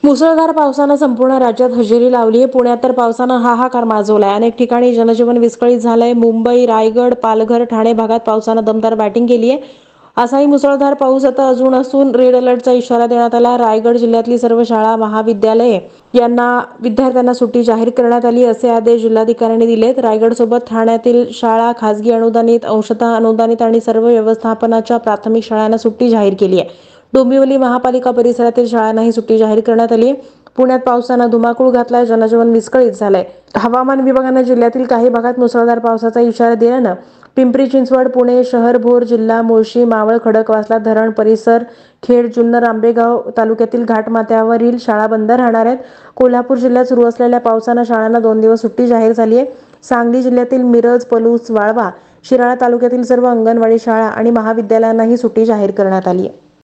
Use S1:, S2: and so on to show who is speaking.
S1: मुसळधार पावसानं संपूर्ण राज्यात हजेरी लावली आहे. पुण्यात तर पावसानं हाहाकार माजवलाय. अनेक ठिकाणी जनजीवन विस्कळीत झालंय. मुंबई, रायगड, पालघर, ठाणे भागात पावसानं दमदार बॅटिंग केली आहे. असाही मुसळधार पाऊस आता अजून असून रेड अलर्टचा इशारा देण्यात आला. रायगड जिल्ह्यातली सर्व शाळा, महाविद्यालये यांना विद्यार्थ्यांना सुट्टी जाहीर करण्यात आली, असे आदेश जिल्हाधिकाऱ्यांनी दिलेत. रायगडसोबत ठाण्यातील शाळा, खासगी अनुदानित, अंशतः अनुदानित आणि सर्व व्यवस्थापनाच्या प्राथमिक शाळांना सुट्टी जाहीर केली आहे. डोंबिवली महापालिका परिसरातील शाळांनाही सुट्टी जाहीर करण्यात आली आहे. पुण्यात पावसानं धुमाकूळ घातलाय. जनजीवन विस्कळीत झालंय. हवामान विभागानं जिल्ह्यातील काही भागात मुसळधार पावसाचा इशारा दिल्यानं पिंपरी चिंचवड, पुणे शहर, भोर जिल्हा, मुळशी, मावळ, खडकवासला धरण परिसर, खेड, जुन्नर, आंबेगाव तालुक्यातील घाटमाथ्यावरील शाळा बंद राहणार आहेत. कोल्हापूर जिल्ह्यात सुरू असलेल्या पावसानं शाळांना 2 दिवस सुट्टी जाहीर झाली आहे. सांगली जिल्ह्यातील मिरज, पलूस, वाळवा, शिराळा तालुक्यातील सर्व अंगणवाडी शाळा आणि महाविद्यालयांनाही सुट्टी जाहीर करण्यात आली आहे.